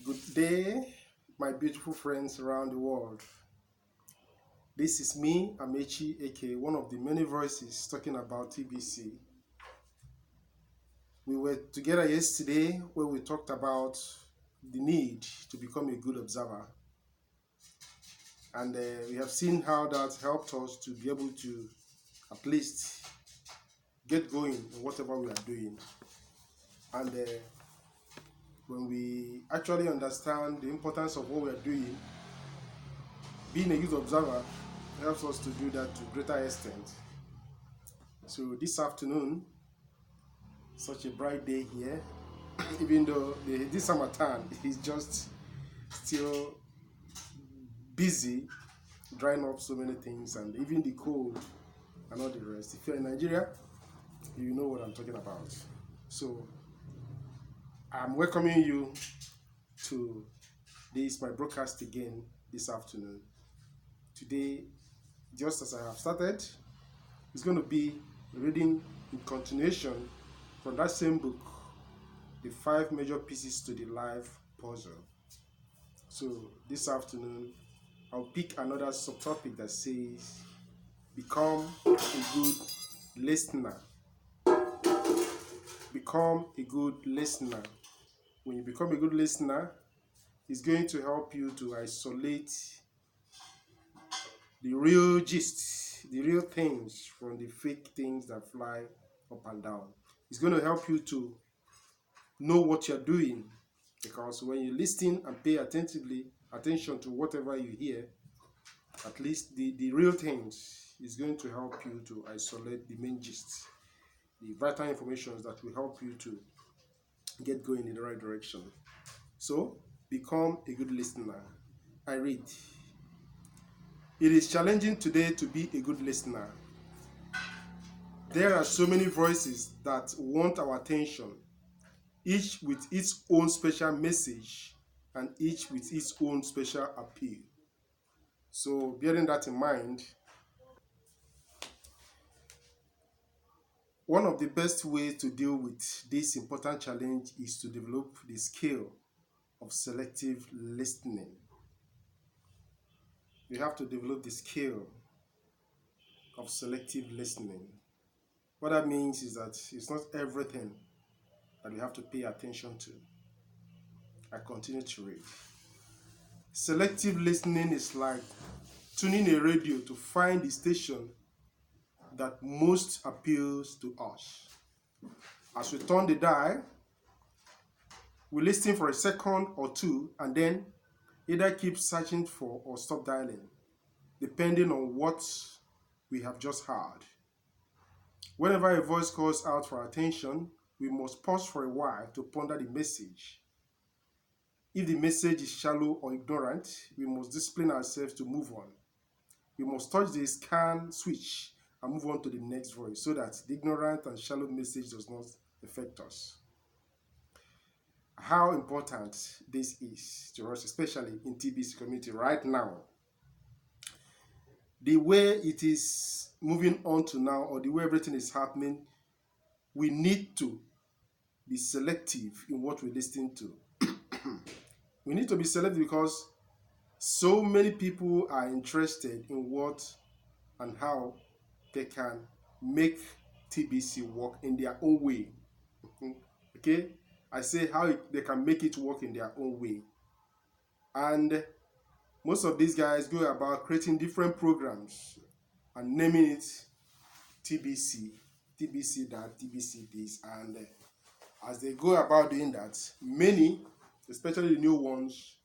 Good day, my beautiful friends around the world. This is me, Amechi, aka one of the many voices talking about TBC. We were together yesterday where we talked about the need to become a good observer. And we have seen how that helped us to be able to at least get going in whatever we are doing. And when we actually understand the importance of what we are doing, being a good observer helps us to do that to a greater extent. So this afternoon, such a bright day here, even though this summertime is just still busy drying up so many things, and even the cold and all the rest. If you're in Nigeria, you know what I'm talking about. So I'm welcoming you to this my broadcast again this afternoon. Today, just as I have started, it's going to be reading in continuation from that same book, The 5 Major Pieces to the Life Puzzle. So this afternoon, I'll pick another subtopic that says, become a good listener. Become a good listener. When you become a good listener, it's going to help you to isolate the real gist, the real things from the fake things that fly up and down. It's going to help you to know what you're doing, because when you listen and pay attention to whatever you hear, at least the real things is going to help you to isolate the main gist, the vital information that will help you to get going in the right direction. So become a good listener. I read, it is challenging today to be a good listener. There are so many voices that want our attention, each with its own special message and each with its own special appeal. So bearing that in mind, one of the best ways to deal with this important challenge is to develop the skill of selective listening. You have to develop the skill of selective listening. What that means is that it's not everything that you have to pay attention to. I continue to read. Selective listening is like tuning a radio to find the station that most appeals to us. As we turn the dial, we listen for a second or two and then either keep searching for or stop dialing, depending on what we have just heard. Whenever a voice calls out for attention, we must pause for a while to ponder the message. If the message is shallow or ignorant, we must discipline ourselves to move on. We must touch the scan switch and move on to the next voice so that the ignorant and shallow message does not affect us. How important this is to us, especially in TBC community right now. The way it is moving on to now, or the way everything is happening, we need to be selective in what we listen to. We need to be selective because so many people are interested in what and how they can make TBC work in their own way. Okay? I say how they can make it work in their own way. And most of these guys go about creating different programs and naming it TBC, TBC that, TBC this. And as they go about doing that, many, especially the new ones,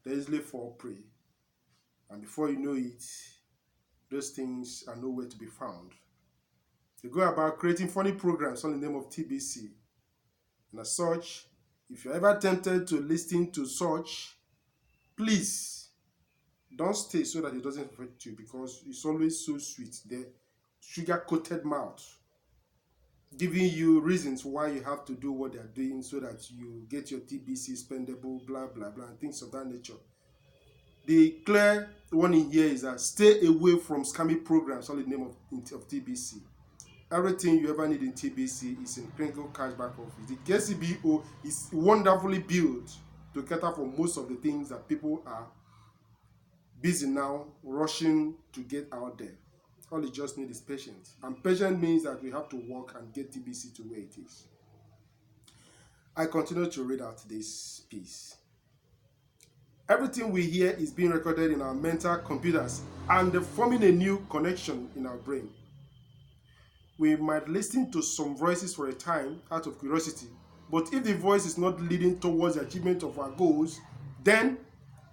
they easily fall prey. And before you know it, those things are nowhere to be found. They go about creating funny programs on the name of TBC. And as such, if you're ever tempted to listen to such, please don't stay so that it doesn't affect you, because it's always so sweet. The sugar-coated mouth, giving you reasons why you have to do what they're doing so that you get your TBC spendable, blah, blah, blah, and things of that nature. The clear warning here is that stay away from scammy programs on the name of TBC. Everything you ever need in TBC is in Crinkle Cashback Office. The KCBO is wonderfully built to cater for most of the things that people are busy now rushing to get out there. All you just need is patience. And patience means that we have to work and get TBC to where it is. I continue to read out this piece. Everything we hear is being recorded in our mental computers and forming a new connection in our brain. We might listen to some voices for a time out of curiosity, but if the voice is not leading towards the achievement of our goals, then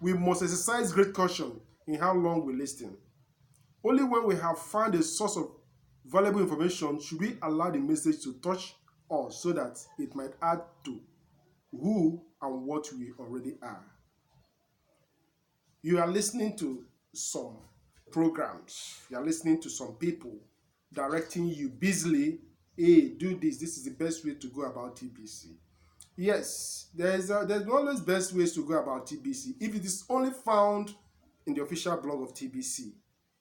we must exercise great caution in how long we listen. Only when we have found a source of valuable information should we allow the message to touch us so that it might add to who and what we already are. You are listening to some programs, you are listening to some people directing you busily, hey, do this, this is the best way to go about TBC. Yes, there's always best ways to go about TBC if it is only found in the official blog of TBC,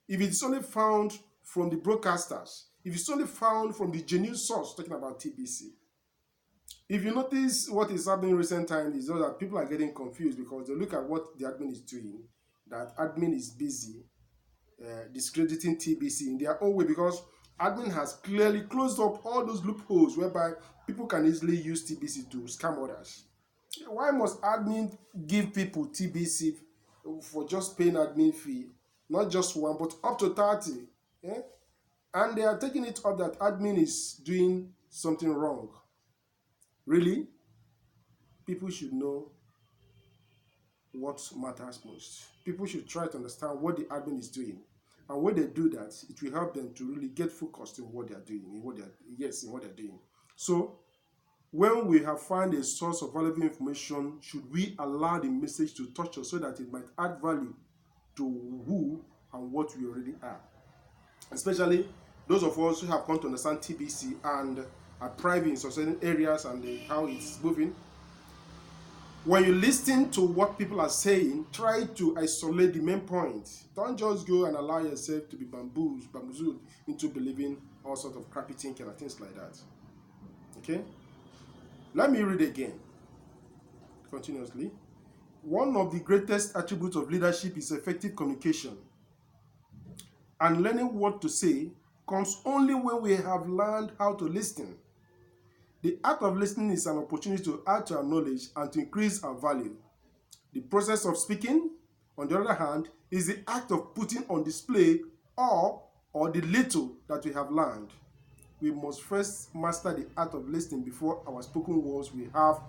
if it is only found from the broadcasters, if it's only found from the genuine source talking about TBC. If you notice what is happening in recent times is that people are getting confused because they look at what the admin is doing, that admin is busy discrediting TBC in their own way because admin has clearly closed up all those loopholes whereby people can easily use TBC to scam others. Why must admin give people TBC for just paying admin fee, not just one, but up to 30? Yeah? And they are taking it up that admin is doing something wrong. Really? People should know what matters most. People should try to understand what the admin is doing. And when they do that, it will help them to really get focused in what they are doing, in what they're doing. So, when we have found a source of valuable information, should we allow the message to touch us so that it might add value to who and what we already are? Especially those of us who have come to understand TBC and are private in certain areas and how it's moving. When you listen to what people are saying, try to isolate the main point. Don't just go and allow yourself to be bamboozled into believing all sorts of crappy thinking and things like that. Okay? Let me read again, continuously. One of the greatest attributes of leadership is effective communication. And learning what to say comes only when we have learned how to listen. The art of listening is an opportunity to add to our knowledge and to increase our value. The process of speaking, on the other hand, is the act of putting on display all or the little that we have learned. We must first master the art of listening before our spoken words will have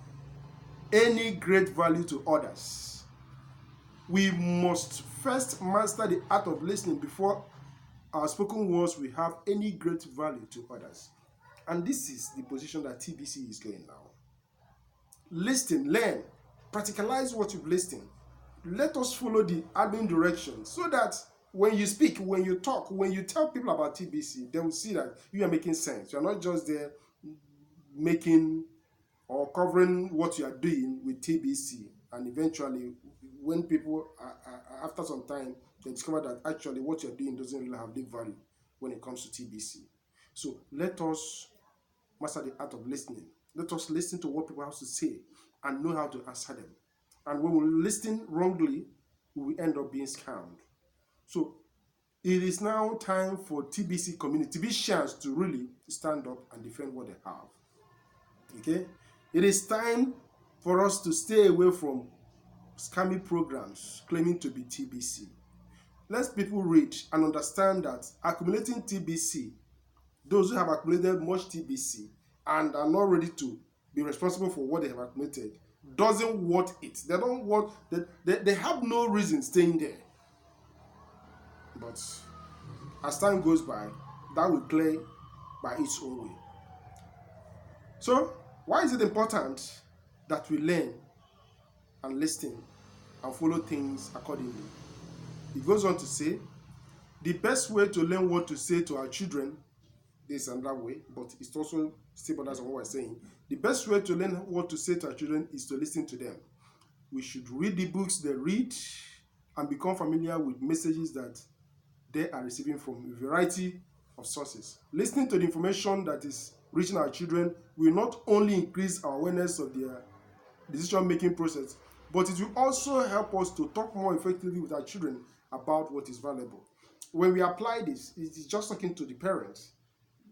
any great value to others. We must first master the art of listening before our spoken words will have any great value to others. And this is the position that TBC is going now. Listen, learn, practicalize what you've listened. Let us follow the admin direction so that when you speak, when you talk, when you tell people about TBC, they will see that you are making sense. You are not just there making or covering what you are doing with TBC. And eventually, when people, after some time, they discover that actually what you're doing doesn't really have big value when it comes to TBC. So let us master the art of listening. Let us listen to what people have to say and know how to answer them. And when we listen wrongly, we will end up being scammed. So it is now time for TBC community, TBCians, to really stand up and defend what they have. Okay? It is time for us to stay away from scammy programs claiming to be TBC. Let people read and understand that accumulating TBC, those who have accumulated much TBC and are not ready to be responsible for what they have accumulated, doesn't want it. They don't want, they have no reason staying there. But as time goes by, that will clear by its own way. So, why is it important that we learn and listen and follow things accordingly? It goes on to say, the best way to learn what to say to our children, this is another way, but it's also still borders on what we're saying. The best way to learn what to say to our children is to listen to them. We should read the books they read and become familiar with messages that they are receiving from a variety of sources. Listening to the information that is reaching our children will not only increase our awareness of their decision-making process, but it will also help us to talk more effectively with our children about what is valuable. When we apply this, it is just talking to the parents.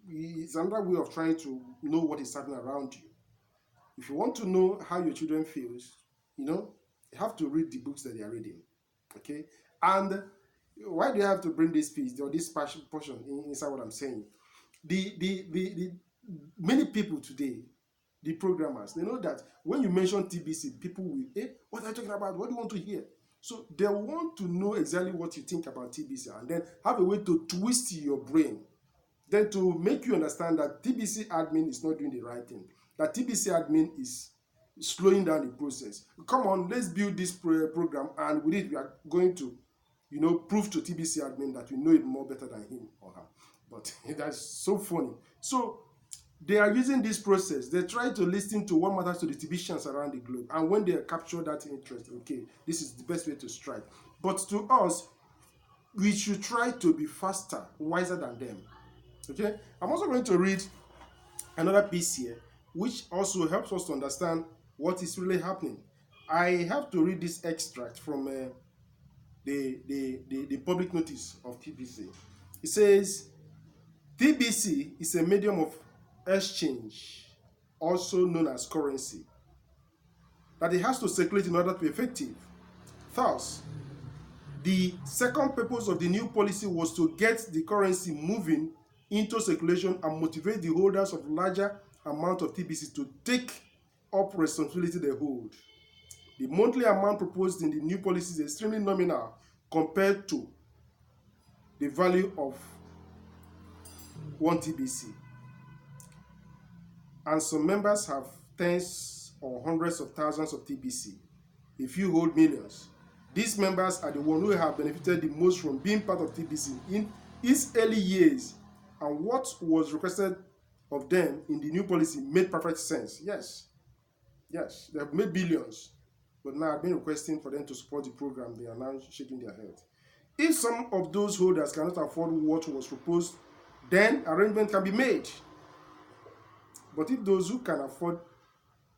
It's another way of trying to know what is happening around you. If you want to know how your children feels, you have to read the books that they are reading. Okay? And why do you have to bring this piece or this portion inside what I'm saying? The many people today, the programmers, they know that when you mention TBC, people will, what are you talking about? What do you want to hear? So they want to know exactly what you think about TBC and then have a way to twist your brain, then to make you understand that TBC admin is not doing the right thing, that TBC admin is slowing down the process. Come on, let's build this program, and with it, we are going to, prove to TBC admin that we know it more better than him or her. But that's so funny. So they are using this process. They try to listen to what matters to the TBCians around the globe. And when they capture that interest, okay, this is the best way to strike. But to us, we should try to be faster, wiser than them. Okay? I'm also going to read another piece here, which also helps us to understand what is really happening. I have to read this extract from the public notice of TBC. It says, TBC is a medium of exchange, also known as currency, that it has to circulate in order to be effective. Thus, the second purpose of the new policy was to get the currency moving into circulation and motivate the holders of larger amount of TBC to take up responsibility they hold. The monthly amount proposed in the new policy is extremely nominal compared to the value of 1 TBC. And some members have tens or hundreds of thousands of TBC. A few hold millions. These members are the ones who have benefited the most from being part of TBC in its early years, and what was requested of them in the new policy made perfect sense. Yes, they have made billions, but now I've been requesting for them to support the program. They are now shaking their head. If some of those holders cannot afford what was proposed, then arrangement can be made. But if those who can afford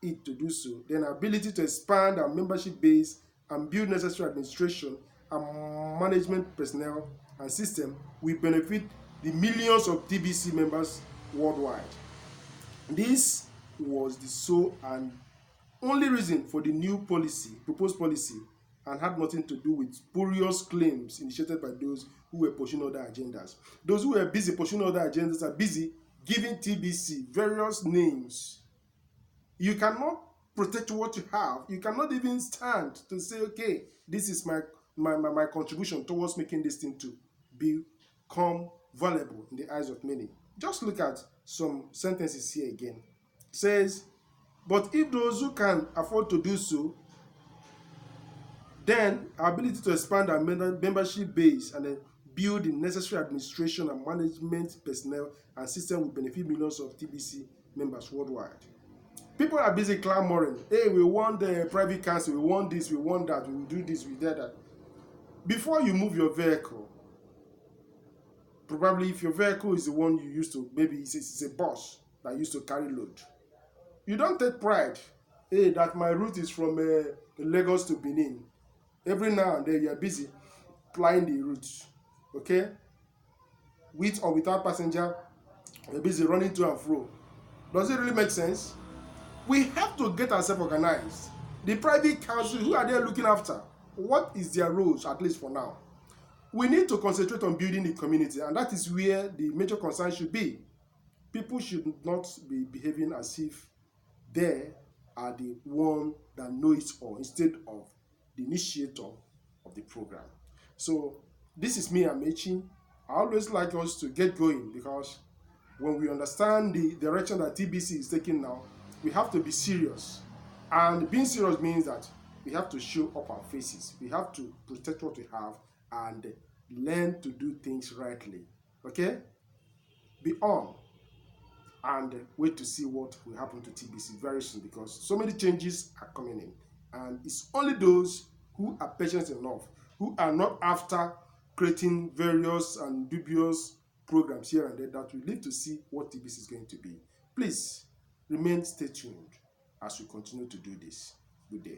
it to do so, then our ability to expand our membership base and build necessary administration and management personnel and system will benefit the millions of TBC members worldwide. This was the sole and only reason for the new policy, proposed policy, and had nothing to do with spurious claims initiated by those who were pursuing other agendas. Those who were busy pursuing other agendas are busy giving TBC various names. You cannot protect what you have. You cannot even stand to say, okay, this is my contribution towards making this thing to become valuable in the eyes of many. Just look at some sentences here again. It says, but if those who can afford to do so, then our ability to expand our membership base and then build the necessary administration and management personnel and system will benefit millions of TBC members worldwide. People are busy clamoring, hey, we want the private council, we want this, we want that, we will do this, we do that. Before you move your vehicle, probably if your vehicle is the one you used to, maybe it's a bus that used to carry load, you don't take pride, hey, that my route is from Lagos to Benin. Every now and then you are busy plying the route, okay? With or without passenger, you're busy running to and fro. Does it really make sense? We have to get ourselves organized. The private council, who are they looking after? What is their roles, at least for now? We need to concentrate on building the community, and that is where the major concern should be. People should not be behaving as if they are the one that know it all, instead of the initiator of the program. So this is me, Amechi. I always like us to get going, because when we understand the direction that TBC is taking now, we have to be serious. And being serious means that we have to show up our faces. We have to protect what we have and learn to do things rightly. Okay? Be on and wait to see what will happen to TBC very soon, because so many changes are coming in. And it's only those who are patient enough, who are not after creating various and dubious programs here and there, that we live to see what TBC is going to be. Please remain stay tuned as we continue to do this. Good day.